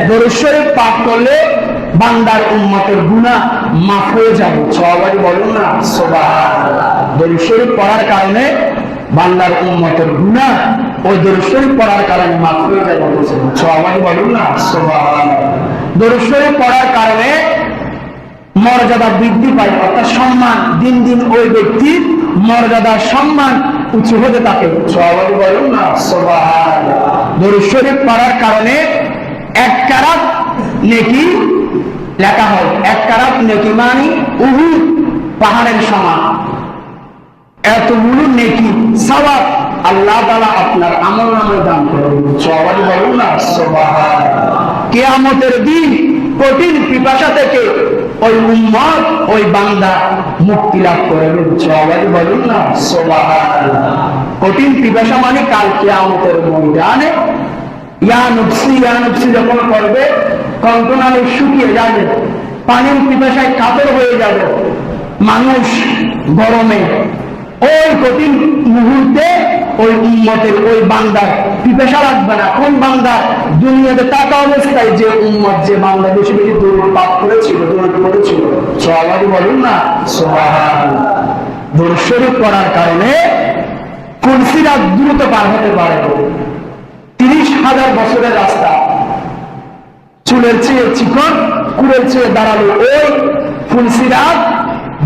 দরুদ শরীফ পাঠ করলে বান্দার উম্মতের গুনাহ মাফ হয়ে যাবে। সবাই বলুন না সুবহানাল্লাহ। দরুদ শরীফ পড়ার কারণে বান্দার উম্মতের গুনাহ ওই দরুদ শরীফ পড়ার কারণে মাফ হয়ে যাবে। সবাই বলুন না সুবহানাল্লাহ। দরুদ শরীফ পড়ার কারণে মর্যাদা বৃদ্ধি পায়, অর্থাৎ সম্মান দিন দিন ওই ব্যক্তির মর্যাদা সম্মান উঁচু হতে থাকে। সবাই বলুন না সুবহানাল্লাহ। দরুদ শরীফ পড়ার কারণে এক কারাত নেকি লেখা হয়। এক কারাত নেকি মানে উহুদ পাহাড়ের সমান। এতগুলো নেকি সওয়াব আল্লাহ তাআলা আপনার আমলনামায় দান করবেন। সবাই বলুন না সুবহানাল্লাহ। কিয়ামতের দিন কঠিন পিপাসা থেকে ওই উম্মত ওই বান্দা মুক্তি লাভ করবে। সবাই বলুন না সুবহানাল্লাহ। কঠিন পিপাসা মানে কাল কিয়ামতের ময়দানে ইয়া নফসি যখন করবে, কণ্ঠনালী শুকিয়ে যাবে, পানির পিপাসায় কাতর হয়ে যাবে মানুষ গরমে। ওই কঠিন মুহূর্তে ওই উম্মতের ওই বান্দার পিপাসা লাগবে না। কোন বান্দা? দুনিয়াতে টাকা অবস্থায় যে উম্মত যে বান্দা বেশি বেশি দরুদ পাঠ করেছিল, দরুদ পড়েছিল। সবাই বলুন না সুবহানাল্লাহ। দরুদ শরীফ পড়ার কারণে কুরসিরাত দ্রুত পার হতে পারে। 30,000 বছরের রাস্তা চুলের চেয়ে চিকন, কুড়ের চেয়ে দাঁড়ালো, ওই ফুলসিরাত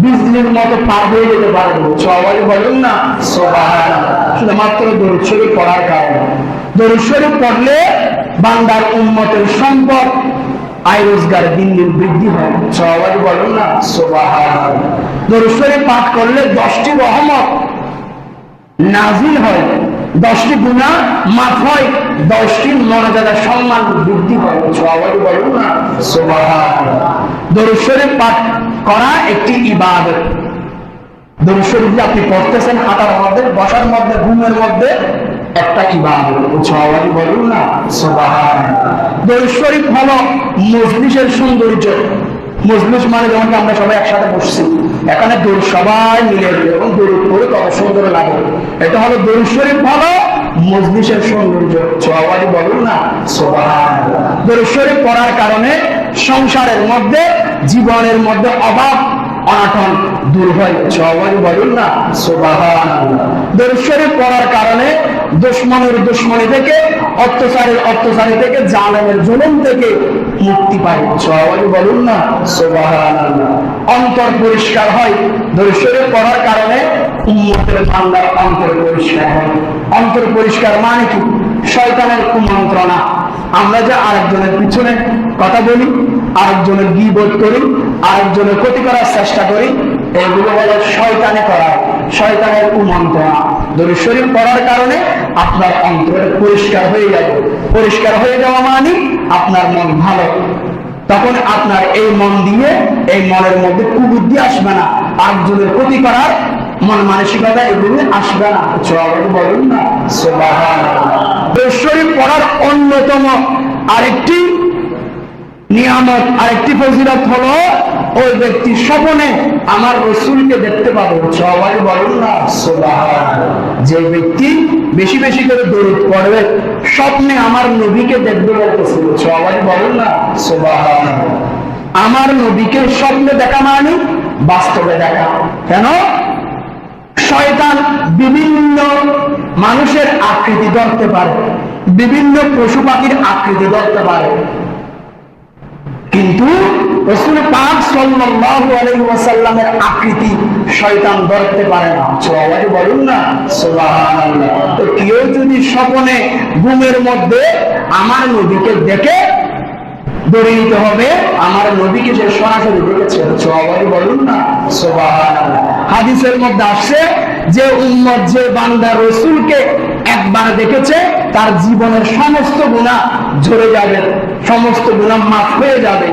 বিজলির মতো পার হয়ে যেতে পারবে। সবাই বলুন না সুবহানাল্লাহ। শুধুমাত্র দরুদ শরীফ পড়ার কারণে। দরুদ শরীফ পড়লে বান্দার উম্মতের সম্পদ আয় রোজগার দিন দিন বৃদ্ধি হয়। সবাই বলুন না সুবহানাল্লাহ। দরুদ শরীফ পাঠ করলে 10টি রহমত নাজিল হয়, 10টি গুনাহ মাফ হয়, 10টি মর্যাদা সম্মান বৃদ্ধি হয়। সবাই বলুন না সুবহানাল্লাহ। দরুদ শরীফ পাঠ করা একটি ইবাদত। দরুদ শরীফ আপনি পড়তেছেন হাঁটার মধ্যে, বসার মধ্যে, ঘুমের মধ্যে, একটা ইবাদত। সবাই বলুন না সুবহানাল্লাহ। দরুদ শরীফ হলো মজলিসের সৌন্দর্য। মজলিস মানে যেমন আমরা সবাই একসাথে বসছি, এখানে দরুদ সবাই মিলে এবং দরুদ পড়ে কত সুন্দর লাগে। এটা হলো দরুদ শরীফ হলো মজলিসের সৌন্দর্য। সবাই বলুন না সুবহানাল্লাহ। দরুদ শরীফ পড়ার কারণে সংসারের মধ্যে জীবনের মধ্যে অভাব অনাটন দূর হয়। সবাই বলুন না সুবহানাল্লাহ। দরুদ শরীফ পড়ার কারণে দুশমনের দুশমনি থেকে, অত্যাচারী থেকে, জালেমের জুলুম থেকে মুক্তি পায়। সবাই বলুন না সুবহানাল্লাহ। অন্তর পরিষ্কার হয়। দরুদ শরীফ পড়ার কারণে উম্মতের বান্দার অন্তর পরিষ্কার হয়। অন্তর পরিষ্কার মানে কি? শয়তানের কুমন্ত্রণা। আমরা যে আরেকজনের পিছনে কথা বলি, আরেকজনের গীবত করি, আরেকজনের ক্ষতি করার চেষ্টা করি, এগুলো হলো শয়তানে করা, শয়তানের কুমন্ত্রণা। দরুদ শরীফ পড়ার কারণে আপনার অন্তর পরিষ্কার হয়ে যাবে। পরিষ্কার হয়ে যাওয়া মানে আপনার মন ভালো। তখন আপনার এই মন দিয়ে এই মনের মধ্যে কুবুদ্ধি আসবে না, আরেকজনের ক্ষতি করার মন মানসিকতা এগুলো আসবে না। সবাই বলুন না সুবহানাল্লাহ। দরুদ শরীফ পড়ার অন্যতম আরেকটি নিয়ামত, আরেকটি ফজিলত হলো ওই ব্যক্তি স্বপ্নে আমার রাসূলকে দেখতে পাবে। সবাই বলুন না সুবহানাল্লাহ। যে ব্যক্তি বেশি বেশি করে দরুদ পড়বে স্বপ্নে আমার নবীকে দেখবে বলতেছিল। সবাই বলুন না সুবহানাল্লাহ। আমার নবীকে স্বপ্নে দেখা মানে বাস্তবে দেখা। কেন? শয়তান বিভিন্ন মানুষের আকৃতি ধরতে পারে, বিভিন্ন পশু পাখির আকৃতি ধরতে পারে, কিন্তু রাসূল পাক সাল্লাল্লাহু আলাইহি ওয়াসাল্লামের আকৃতি শয়তান ধরতে পারে না। সবাই বলুন না সুবহানাল্লাহ। তো কেউ যদি স্বপ্নে ঘুমের মধ্যে আমার নবীকে দেখে, ধরে নিতে হবে আমার নবীকে সে সরাসরি দেখেছে। সবাই বলুন না সুবহানাল্লাহ। হাদিসের মধ্যে আসছে যে উম্মত যে বান্দা রাসূলকে একবার দেখেছে তার জীবনের সমস্ত গুনাহ ঝরে যাবে, সমস্ত গুনাহ মাফ হয়ে যাবে,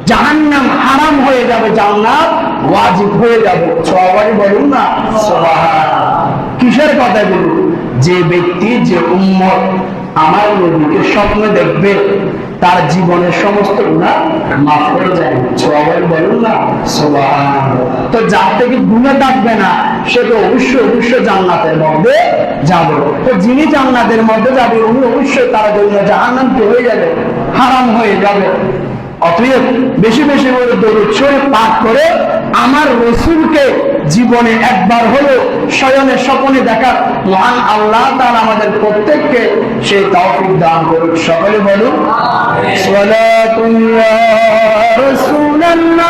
জাহান্নাম হারাম হয়ে যাবে, জান্নাত ওয়াজিব হয়ে যাবে। সবাই বলুন না সুবহানাল্লাহ। কিসের কথা বলুন? যে ব্যক্তি যে উম্মত আমার নবীকে স্বপ্নে দেখবে তার জীবনের সমস্ত গুনাহ মাফ হয়ে যায়। সবাই বলুন না সুবহানাল্লাহ। তো যার থেকে গুনাহ থাকবে না সে তো অবশ্যই জান্নাতের মধ্যে যাবে। তো যিনি জান্নাতের মধ্যে যাবে উনি অবশ্যই তার জন্য জাহান্নাম হয়ে যাবে, হারাম হয়ে যাবে। অতএব বেশি বেশি করে দরুদ শরীফ পাঠ করে আমার রাসূলকে জীবনে একবার হলো শয়নে স্বপ্নে দেখার মহান আল্লাহ তাআলা আমাদের প্রত্যেককে সেই তৌফিক দান করুন। সকলে বলুন আমিন। সালাতুল্লাহ রাসূলুল্লাহ